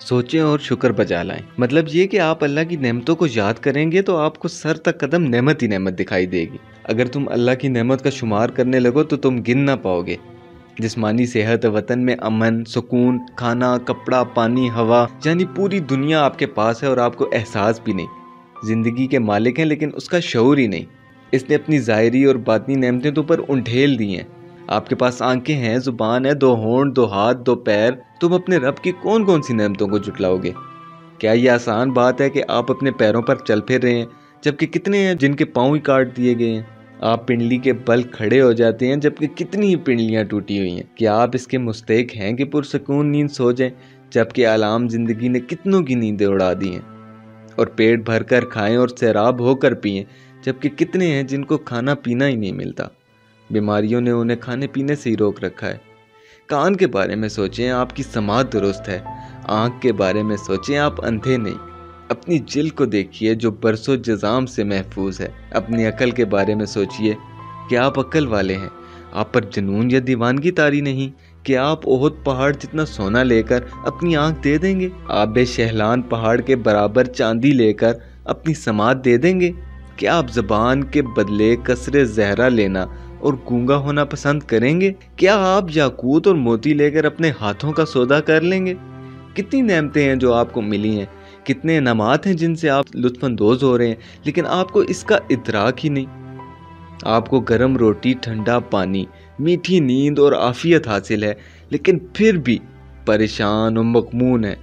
سوچیں اور شکر بجا لائیں۔ مطلب یہ کہ آپ اللہ کی نعمتوں کو یاد کریں گے تو آپ کو سر تک قدم نعمت ہی نعمت دکھائی دے گی۔ اگر تم اللہ کی نعمت کا شمار کرنے لگو تو تم گن نہ پاؤ گے۔ جسمانی صحت، وطن میں امن، سکون، کھانا، کپڑا، پانی، ہوا، یعنی پوری دنیا آپ کے پاس ہے اور آپ کو احساس بھی نہیں۔ زندگی کے مالک ہیں لیکن اس کا شعور ہی نہیں۔ اس نے اپنی ظاہری اور باطنی نعمتیں تو پر انٹھیل دی ہیں۔ آپ کے پاس آنکھیں ہیں، زبان ہے، 2 ہونٹ، 2 ہاتھ، 2 پیر۔ تم اپنے رب کی کون کون سی نعمتوں کو جھٹلاؤ گے؟ کیا یہ آسان بات ہے کہ آپ اپنے پیروں پر چل پھر رہے ہیں، جبکہ کتنے ہیں جن کے پاؤں ہی کاٹ دیے گئے ہیں؟ آپ پنڈلی کے بل کھڑے ہو جاتے ہیں جبکہ کتنی ہی پنڈلیاں ٹوٹی ہوئی ہیں۔ کیا آپ اس کے مستحق ہیں کہ پرسکون نیند سو جائیں، جبکہ عالم زندگی نے کتنوں کی نیندیں اڑا دی ہیں؟ اور پیٹ بھر کر کھائیں اور سیراب ہو کر پئیں، جبکہ کتنے ہیں جن کو کھانا پینا ہی نہیں ملتا۔ بیماریوں نے انہیں کھانے پینے سے ہی روک رکھا ہے۔ کان کے بارے میں سوچیں، آپ کی سماعت درست ہے۔ آنکھ کے بارے میں سوچیں، آپ اندھے نہیں۔ اپنی جلد کو دیکھیے جو برس و جزام سے محفوظ ہے۔ اپنی عقل کے بارے میں سوچئے کہ آپ عقل والے ہیں۔ آپ پر جنون یا دیوانگی طاری نہیں کہ آپ احد پہاڑ جتنا سونا لے کر اپنی آنکھ دے دیں گے؟ آپ بے شہلان پہاڑ کے برابر چاندی لے کر اپنی سماعت دے دیں گے؟ کیا آپ زبان کے بدلے قصر زہرا لینا اور گونگا ہونا پسند کریں گے؟ کیا آپ یاقوت اور موتی لے کر اپنے ہاتھوں کا سودا کر لیں گے؟ کتنی نعمتیں ہیں جو آپ کو ملی ہیں، کتنے انعامات ہیں جن سے آپ لطف اندوز ہو رہے ہیں، لیکن آپ کو اس کا ادراک ہی نہیں۔ آپ کو گرم روٹی، ٹھنڈا پانی، میٹھی نیند اور عافیت حاصل ہے، لیکن پھر بھی پریشان و مغموم ہیں،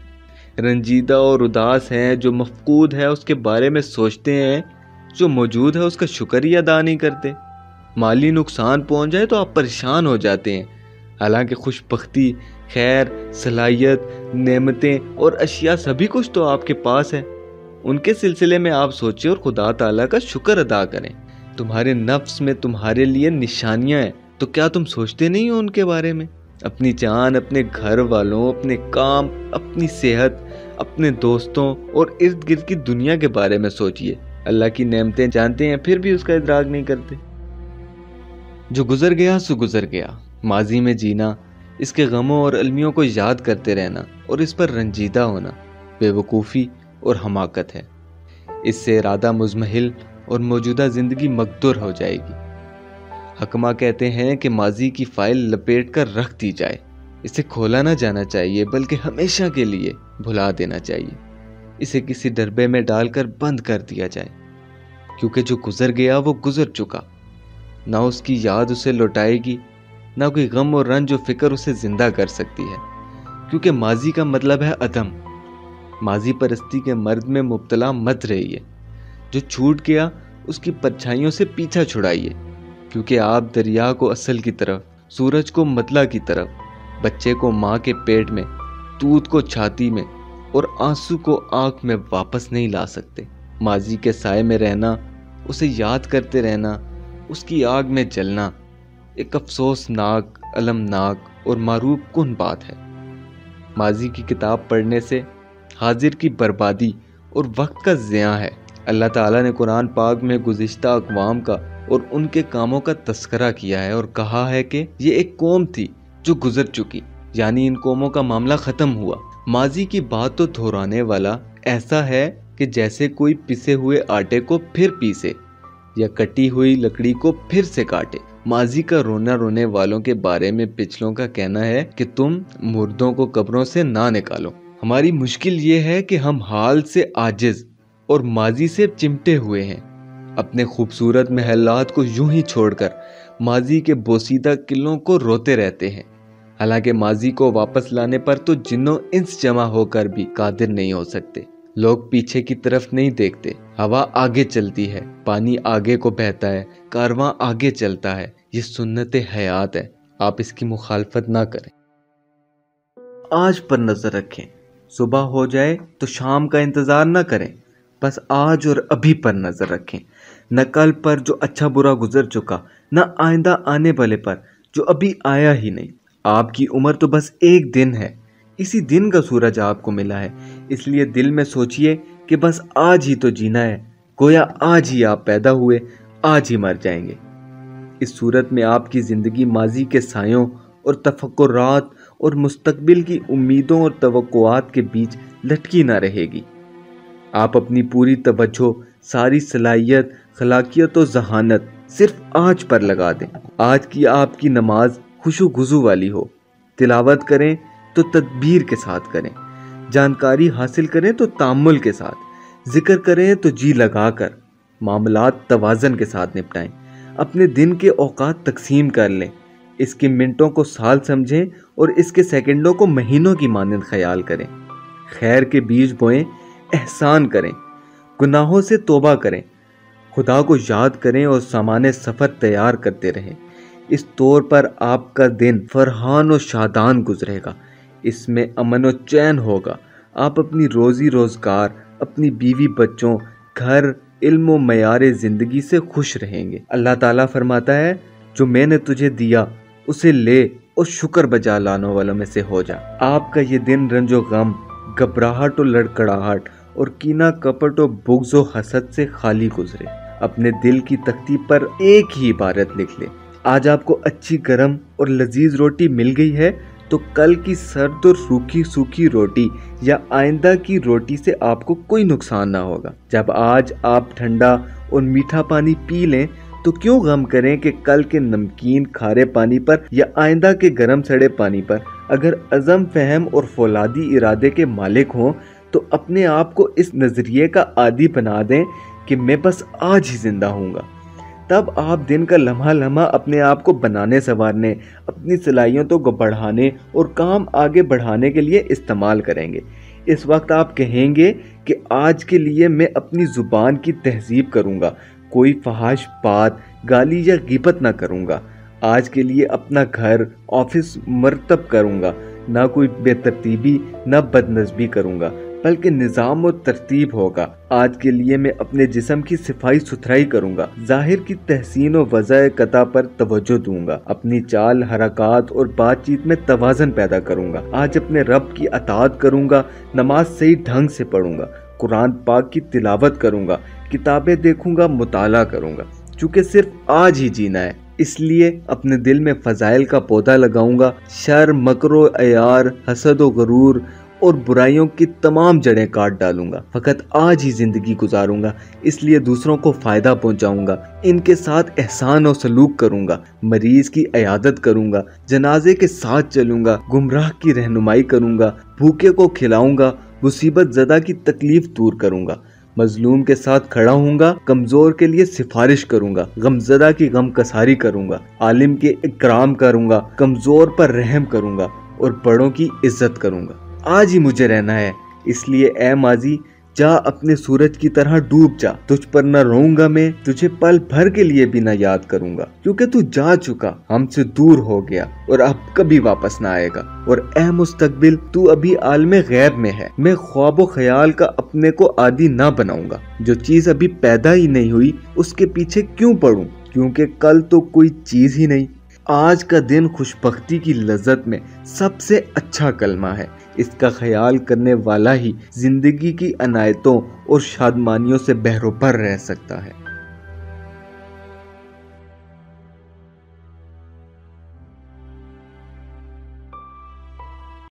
رنجیدہ اور اداس ہیں۔ جو مفقود ہے اس کے بارے میں سوچتے ہیں، جو موجود ہے اس کا شکر ہی ادا نہیں کرتے۔ مالی نقصان پہنچ جائے تو آپ پریشان ہو جاتے ہیں، حالانکہ خوش بختی، خیر، صلاحیت، نعمتیں اور اشیاء سبھی کچھ تو آپ کے پاس ہے۔ ان کے سلسلے میں آپ سوچیں اور خدا تعالیٰ کا شکر ادا کریں۔ تمہارے نفس میں تمہارے لیے نشانیاں ہیں، تو کیا تم سوچتے نہیں ہو ان کے بارے میں؟ اپنی جان، اپنے گھر والوں، اپنے کام، اپنی صحت، اپنے دوستوں اور ارد گرد کی دنیا کے بارے میں سوچئے۔ اللہ کی نعمتیں جانتے ہیں پھر بھی اس کا ادراک نہیں کرتے۔ جو گزر گیا سو گزر گیا۔ ماضی میں جینا، اس کے غموں اور المیوں کو یاد کرتے رہنا اور اس پر رنجیدہ ہونا بے وقوفی اور حماقت ہے۔ اس سے ارادہ مضمحل اور موجودہ زندگی مقدور ہو جائے گی۔ حکمہ کہتے ہیں کہ ماضی کی فائل لپیٹ کر رکھ دی جائے، اسے کھولا نہ جانا چاہیے بلکہ ہمیشہ کے لیے بھلا دینا چاہیے۔ اسے کسی ڈربے میں ڈال کر بند کر دیا جائے، کیونکہ جو گزر گیا وہ گزر چکا، نہ اس کی یاد اسے لوٹائے گی، نہ کوئی غم اور رنج و فکر اسے زندہ کر سکتی ہے، کیونکہ ماضی کا مطلب ہے عدم۔ ماضی پرستی کے مرض میں مبتلا مت رہیے۔ جو چھوٹ گیا اس کی پرچھائیوں سے پیچھا چھڑائیے، کیونکہ آپ دریا کو اصل کی طرف، سورج کو مطلع کی طرف، بچے کو ماں کے پیٹ میں، دودھ کو چھاتی میں اور آنسو کو آنکھ میں واپس نہیں لا سکتے۔ ماضی کے سائے میں رہنا، اسے یاد کرتے رہنا، اس کی آگ میں جلنا ایک افسوسناک، المناک اور معروف کن بات ہے۔ ماضی کی کتاب پڑھنے سے حاضر کی بربادی اور وقت کا ضیاع ہے۔ اللہ تعالیٰ نے قرآن پاک میں گزشتہ اقوام کا اور ان کے کاموں کا تذکرہ کیا ہے اور کہا ہے کہ یہ ایک قوم تھی جو گزر چکی، یعنی ان قوموں کا معاملہ ختم ہوا۔ ماضی کی بات تو دہرانے والا ایسا ہے کہ جیسے کوئی پسے ہوئے آٹے کو پھر پیسے یا کٹی ہوئی لکڑی کو پھر سے کاٹے۔ ماضی کا رونا رونے والوں کے بارے میں پچھلوں کا کہنا ہے کہ تم مردوں کو قبروں سے نہ نکالو۔ ہماری مشکل یہ ہے کہ ہم حال سے عاجز اور ماضی سے چمٹے ہوئے ہیں، اپنے خوبصورت محلات کو یوں ہی چھوڑ کر ماضی کے بوسیدہ قلعوں کو روتے رہتے ہیں، حالانکہ ماضی کو واپس لانے پر تو جنوں انس جمع ہو کر بھی قادر نہیں ہو سکتے۔ لوگ پیچھے کی طرف نہیں دیکھتے، ہوا آگے چلتی ہے، پانی آگے کو بہتا ہے، کارواں آگے چلتا ہے، یہ سنت حیات ہے، آپ اس کی مخالفت نہ کریں۔ آج پر نظر رکھیں، صبح ہو جائے تو شام کا انتظار نہ کریں، بس آج اور ابھی پر نظر رکھیں، نہ کل پر جو اچھا برا گزر چکا، نہ آئندہ آنے والے پر جو ابھی آیا ہی نہیں۔ آپ کی عمر تو بس ایک دن ہے، اسی دن کا سورج آپ کو ملا ہے، اس لیے دل میں سوچئے کہ بس آج ہی تو جینا ہے، گویا آج ہی آپ پیدا ہوئے، آج ہی مر جائیں گے۔ اس صورت میں آپ کی زندگی ماضی کے سایوں اور تفکرات اور مستقبل کی امیدوں اور توقعات کے بیچ لٹکی نہ رہے گی۔ آپ اپنی پوری توجہ، ساری صلاحیت، خلاقیت و ذہانت صرف آج پر لگا دیں۔ آج کی آپ کی نماز خوشو گزو والی ہو، تلاوت کریں تو تدبیر کے ساتھ کریں، جانکاری حاصل کریں تو تأمل کے ساتھ، ذکر کریں تو جی لگا کر، معاملات توازن کے ساتھ نپٹائیں، اپنے دن کے اوقات تقسیم کر لیں، اس کے منٹوں کو سال سمجھیں اور اس کے سیکنڈوں کو مہینوں کی مانند خیال کریں، خیر کے بیج بوئیں، احسان کریں، گناہوں سے توبہ کریں، خدا کو یاد کریں اور سامان سفر تیار کرتے رہیں۔ اس طور پر آپ کا دن فرحان و شادان گزرے گا، اس میں امن و چین ہوگا، آپ اپنی روزی روزگار، اپنی بیوی بچوں، گھر، علم و معیار زندگی سے خوش رہیں گے۔ اللہ تعالیٰ فرماتا ہے جو میں نے تجھے دیا اسے لے اور شکر بجا لانے والوں میں سے ہو جا۔ آپ کا یہ دن رنج و غم، گھبراہٹ و لڑکڑاہٹ اور کینہ کپٹ و بغض و حسد سے خالی گزرے۔ اپنے دل کی تختی پر ایک ہی عبارت لکھ لے، آج آپ کو اچھی گرم اور لذیذ روٹی مل گئی ہے تو کل کی سرد اور روکھی سوکھی روٹی یا آئندہ کی روٹی سے آپ کو کوئی نقصان نہ ہوگا۔ جب آج آپ ٹھنڈا اور میٹھا پانی پی لیں تو کیوں غم کریں کہ کل کے نمکین کھارے پانی پر یا آئندہ کے گرم سڑے پانی پر۔ اگر عزم، فہم اور فولادی ارادے کے مالک ہوں تو اپنے آپ کو اس نظریے کا عادی بنا دیں کہ میں بس آج ہی زندہ ہوں گا۔ تب آپ دن کا لمحہ لمحہ اپنے آپ کو بنانے سنوارنے، اپنی صلاحیتوں کو بڑھانے اور کام آگے بڑھانے کے لیے استعمال کریں گے۔ اس وقت آپ کہیں گے کہ آج کے لیے میں اپنی زبان کی تہذیب کروں گا، کوئی فحش بات، گالی یا غیبت نہ کروں گا۔ آج کے لیے اپنا گھر، آفس مرتب کروں گا، نہ کوئی بے ترتیبی نہ بدنظمی کروں گا، بلکہ نظام و ترتیب ہوگا۔ آج کے لیے میں اپنے جسم کی صفائی ستھرائی کروں گا، ظاہر کی تحسین و وضع قطع پر توجہ دوں گا، اپنی چال، حرکات اور بات چیت میں توازن پیدا کروں گا۔ آج اپنے رب کی اطاعت کروں گا، نماز صحیح ڈھنگ سے پڑھوں گا، قرآن پاک کی تلاوت کروں گا، کتابیں دیکھوں گا، مطالعہ کروں گا، چونکہ صرف آج ہی جینا ہے، اس لیے اپنے دل میں فضائل کا پودا لگاؤں گا، شر، مکر و عیار، حسد و غرور اور برائیوں کی تمام جڑیں کاٹ ڈالوں گا۔ فقط آج ہی زندگی گزاروں گا، اس لیے دوسروں کو فائدہ پہنچاؤں گا، ان کے ساتھ احسان و سلوک کروں گا، مریض کی عیادت کروں گا، جنازے کے ساتھ چلوں گا، گمراہ کی رہنمائی کروں گا، بھوکے کو کھلاؤں گا، مصیبت زدہ کی تکلیف دور کروں گا، مظلوم کے ساتھ کھڑا ہوں گا، کمزور کے لیے سفارش کروں گا، غم زدہ کی غم کساری کروں گا، عالم کے اکرام کروں گا، کمزور پر رحم کروں گا اور بڑوں کی عزت کروں گا۔ آج ہی مجھے رہنا ہے، اس لیے اے ماضی جا اپنے سورج کی طرح ڈوب جا، تجھ پر نہ روؤں گا میں، تجھے پل بھر کے لیے بھی نہ یاد کروں گا، کیونکہ تو جا چکا، ہم سے دور ہو گیا اور اب کبھی واپس نہ آئے گا۔ اور اے مستقبل تو ابھی عالم غیب میں ہے، میں خواب و خیال کا اپنے کو عادی نہ بناؤں گا، جو چیز ابھی پیدا ہی نہیں ہوئی اس کے پیچھے کیوں پڑوں، کیونکہ کل تو کوئی چیز ہی نہیں۔ آج کا دن خوشبختی کی لذت میں سب سے اچھا کلمہ ہے، اس کا خیال کرنے والا ہی زندگی کی عنایتوں اور شادمانیوں سے بہروبر رہ سکتا ہے۔